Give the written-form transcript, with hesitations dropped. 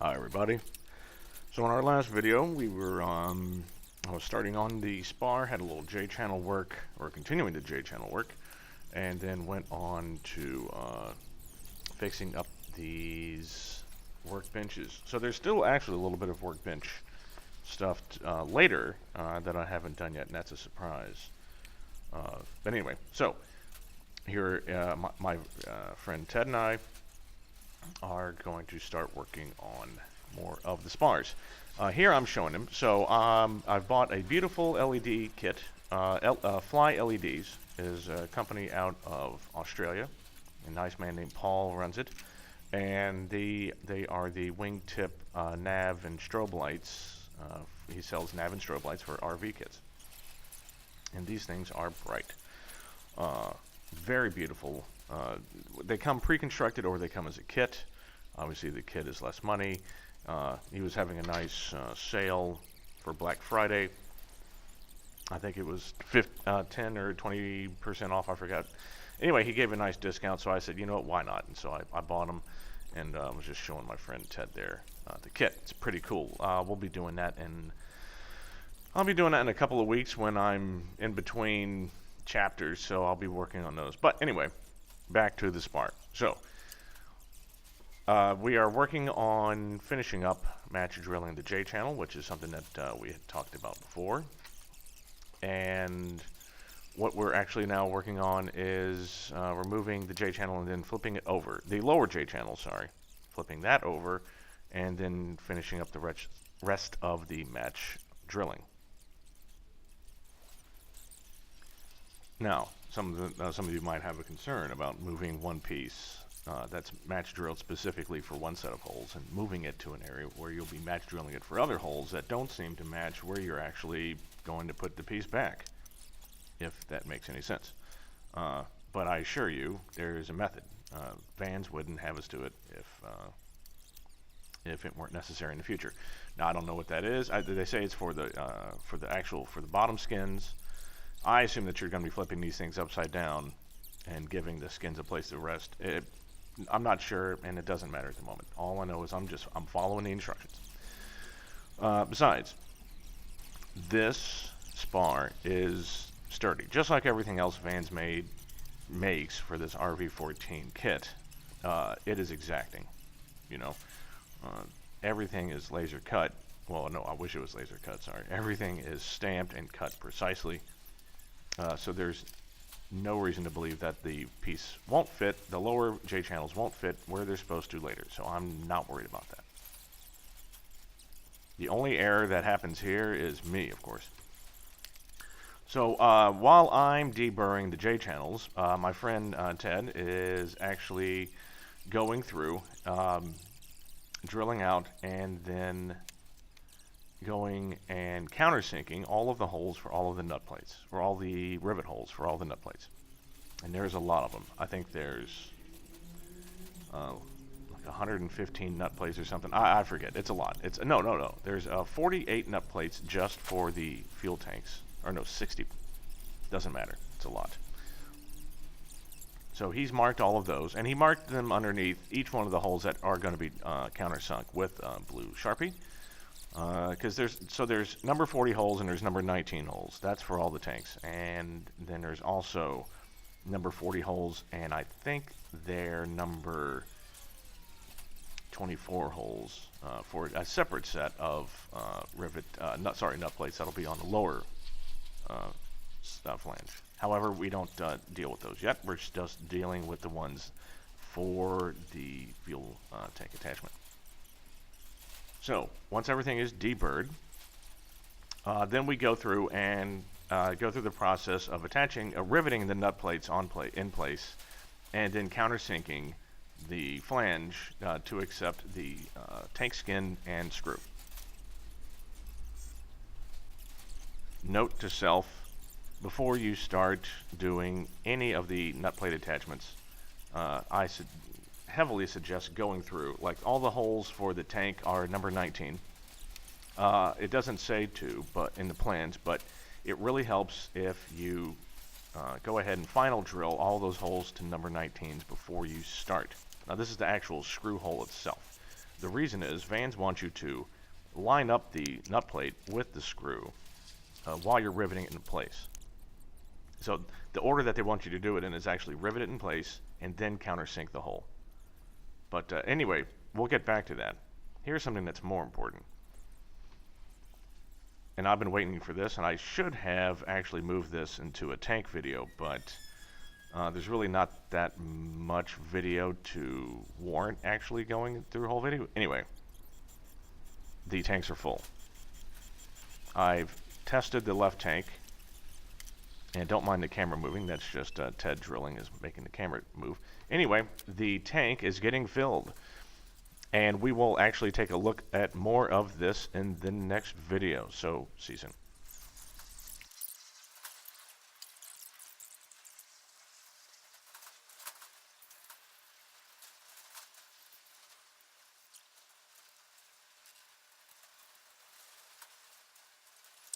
Hi everybody. So in our last video we were I was starting on the Spar, had a little J channel work, or continuing the J channel work, and then went on to fixing up these workbenches. So there's still actually a little bit of workbench stuff later that I haven't done yet, and that's a surprise. But anyway, so here my friend Ted and I are going to start working on more of the spars. Here I'm showing him. So I've bought a beautiful LED kit. Fly LEDs is a company out of Australia. A nice man named Paul runs it. And they are the wingtip nav and strobe lights. He sells nav and strobe lights for RV kits. And these things are bright. Very beautiful. They come pre-constructed or they come as a kit. Obviously the kit is less money. He was having a nice sale for Black Friday. I think it was 10 or 20% off, I forgot. Anyway, he gave a nice discount, so I said, you know what, why not? And so I bought them, and I was just showing my friend Ted there the kit. It's pretty cool. We'll be doing that, and I'll be doing that in a couple of weeks when I'm in between chapters, so I'll be working on those. But anyway, back to the Spar. So we are working on finishing up match drilling the J channel, which is something that we had talked about before. And what we're actually now working on is removing the J channel and then flipping it over. The lower J channel, sorry. Flipping that over and then finishing up the rest of the match drilling. Now, some of you might have a concern about moving one piece that's match drilled specifically for one set of holes and moving it to an area where you'll be match drilling it for other holes that don't seem to match where you're actually going to put the piece back, if that makes any sense. But I assure you, there is a method. Vans wouldn't have us do it if it weren't necessary in the future. Now I don't know what that is. They say it's for the bottom skins. I assume that you're going to be flipping these things upside down and giving the skins a place to rest. I'm not sure, and it doesn't matter at the moment. All I know is I'm following the instructions. Besides, this Spar is sturdy, just like everything else Vans makes for this RV14 kit. It is exacting, you know. Everything is laser cut. Well, no, I wish it was laser cut. Sorry, everything is stamped and cut precisely. So there's no reason to believe that the piece won't fit, the lower J channels won't fit where they're supposed to later, so I'm not worried about that. The only error that happens here is me, of course. So while I'm deburring the J channels, my friend Ted is actually going through, drilling out, and then going and countersinking all of the holes for all of the nut plates, or all the rivet holes for all the nut plates. And there's a lot of them. I think there's like 115 nut plates or something. I forget. It's a lot. It's no. There's 48 nut plates just for the fuel tanks. Or no, 60. Doesn't matter. It's a lot. So he's marked all of those, and he marked them underneath each one of the holes that are going to be countersunk with blue Sharpie. Because there's number 40 holes and there's number 19 holes. That's for all the tanks. And then there's also number 40 holes, and I think they're number 24 holes for a separate set of nut plates that'll be on the lower flange. However, we don't deal with those yet. We're just dealing with the ones for the fuel tank attachment. So once everything is deburred, then we go through and go through the process of riveting the nut plates in place, and then countersinking the flange to accept the tank skin and screw. Note to self: before you start doing any of the nut plate attachments, I heavily suggest going through, like, all the holes for the tank are number 19. It doesn't say to, but in the plans, but it really helps if you go ahead and final drill all those holes to number 19s before you start. Now this is the actual screw hole itself. The reason is vans want you to line up the nut plate with the screw while you're riveting it in place. So the order that they want you to do it in is actually rivet it in place and then countersink the hole. But anyway, we'll get back to that. Here's something that's more important. And I've been waiting for this, and I should have actually moved this into a tank video, but there's really not that much video to warrant actually going through the whole video. Anyway, the tanks are full. I've tested the left tank, and don't mind the camera moving. That's just Ted drilling is making the camera move. Anyway, the tank is getting filled, and we will actually take a look at more of this in the next video. So, see you soon.